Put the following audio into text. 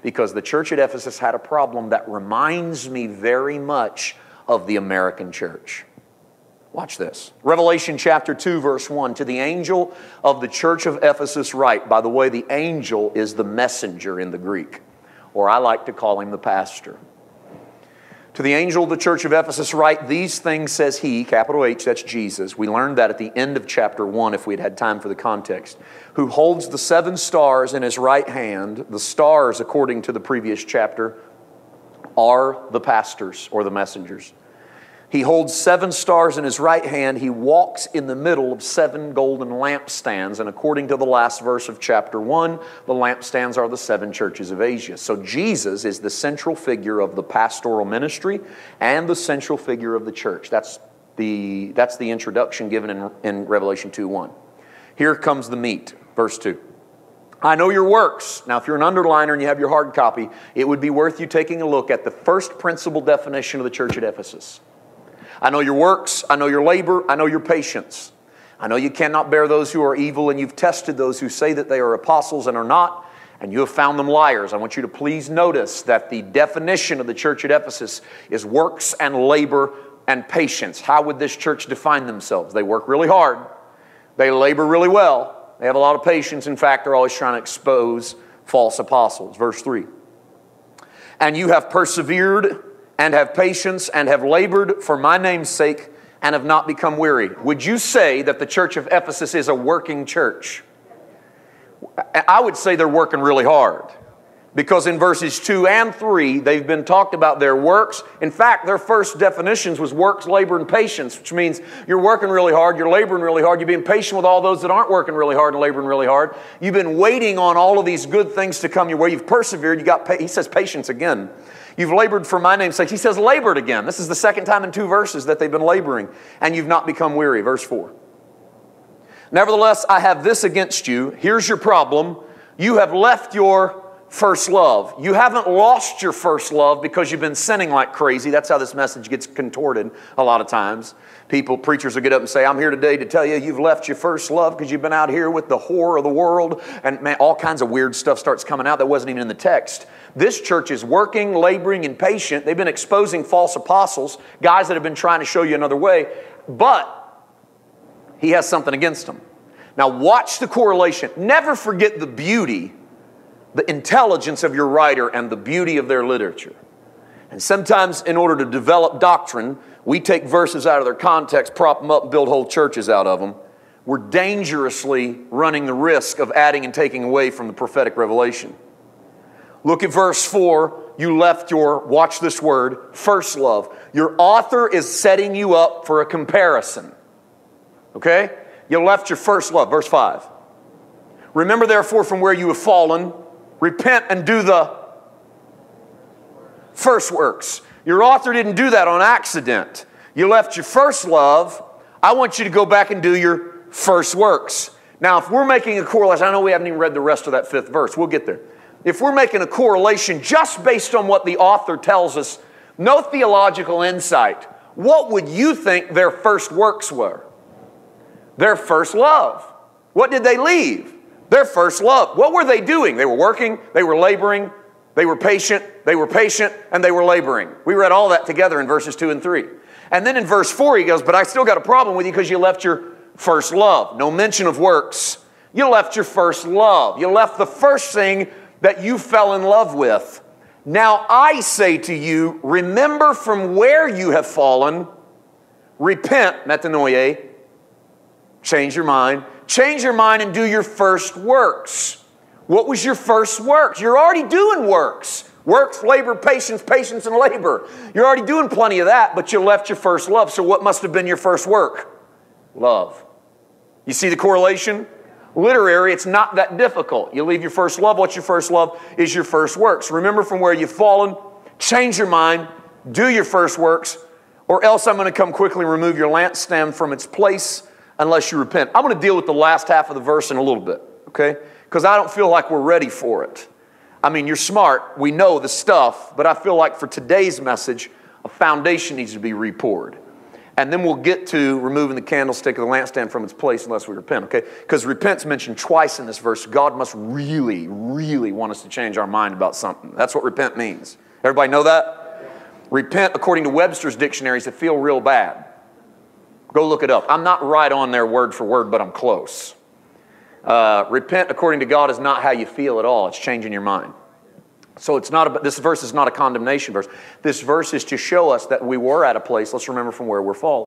because the church at Ephesus had a problem that reminds me very much of the American church. Watch this. Revelation chapter 2, verse 1. To the angel of the church of Ephesus write. By the way, the angel is the messenger in the Greek, or I like to call him the pastor. To the angel of the church of Ephesus write, these things says he, capital H, that's Jesus. We learned that at the end of chapter 1 if we'd had time for the context. Who holds the 7 stars in his right hand. The stars, according to the previous chapter, are the pastors or the messengers. He holds 7 stars in his right hand. He walks in the middle of 7 golden lampstands. And according to the last verse of chapter 1, the lampstands are the 7 churches of Asia. So Jesus is the central figure of the pastoral ministry and the central figure of the church. That's the introduction given in Revelation 2:1. Here comes the meat, verse 2. I know your works. Now, if you're an underliner and you have your hard copy, it would be worth you taking a look at the first principle definition of the church at Ephesus. I know your works, I know your labor, I know your patience. I know you cannot bear those who are evil, and you've tested those who say that they are apostles and are not, and you have found them liars. I want you to please notice that the definition of the church at Ephesus is works and labor and patience. How would this church define themselves? They work really hard. They labor really well. They have a lot of patience. In fact, they're always trying to expose false apostles. Verse 3. And you have persevered and have patience, and have labored for my name's sake, and have not become weary. Would you say that the church of Ephesus is a working church? I would say they're working really hard. Because in verses 2 and 3, they've been talked about their works. In fact, their first definitions was works, labor, and patience, which means you're working really hard, you're laboring really hard, you're being patient with all those that aren't working really hard and laboring really hard. You've been waiting on all of these good things to come your way. You've persevered. He says patience again. You've labored for my name's sake. He says labored again. This is the second time in 2 verses that they've been laboring. And you've not become weary. Verse 4. Nevertheless, I have this against you. Here's your problem. You have left your first love. You haven't lost your first love because you've been sinning like crazy. That's how this message gets contorted a lot of times. Preachers will get up and say, I'm here today to tell you you've left your first love because you've been out here with the whore of the world. And man, all kinds of weird stuff starts coming out that wasn't even in the text. This church is working, laboring, and patient. They've been exposing false apostles, guys that have been trying to show you another way. But he has something against them. Now watch the correlation. Never forget the beauty, the intelligence of your writer and the beauty of their literature. And sometimes in order to develop doctrine, we take verses out of their context, prop them up, and build whole churches out of them. We're dangerously running the risk of adding and taking away from the prophetic revelation. Look at verse 4. You left your, watch this word, first love. Your author is setting you up for a comparison. Okay? You left your first love. Verse 5. Remember therefore from where you have fallen, repent and do the first works. Your author didn't do that on accident. You left your first love. I want you to go back and do your first works. Now, if we're making a correlation, I know we haven't even read the rest of that 5th verse. We'll get there. If we're making a correlation just based on what the author tells us, no theological insight, what would you think their first works were? Their first love. What did they leave? Their first love. What were they doing? They were working, they were laboring, they were patient, and they were laboring. We read all that together in verses 2 and 3. And then in verse 4 he goes, but I still got a problem with you because you left your first love. No mention of works. You left your first love. You left the first thing that you fell in love with. Now I say to you, remember from where you have fallen, repent, metanoia, change your mind. Change your mind and do your first works. What was your first works? You're already doing works. Works, labor, patience, and labor. You're already doing plenty of that, but you left your first love. So what must have been your first work? Love. You see the correlation? Literary, it's not that difficult. You leave your first love. What's your first love? Is your first works. Remember from where you've fallen. Change your mind. Do your first works. Or else I'm going to come quickly and remove your lampstand from its place unless you repent. I'm going to deal with the last half of the verse in a little bit, okay? Because I don't feel like we're ready for it. I mean, you're smart. We know the stuff. But I feel like for today's message, a foundation needs to be repoured. And then we'll get to removing the candlestick of the lampstand from its place unless we repent, okay? Because repent's mentioned twice in this verse. God must really, really want us to change our mind about something. That's what repent means. Everybody know that? Repent, according to Webster's dictionaries, it feel real bad. Go look it up. I'm not right on there word for word, but I'm close. Repent, according to God, is not how you feel at all. It's changing your mind. So it's not about, this verse is not a condemnation verse. This verse is to show us that we were at a place, let's remember from where we're fallen.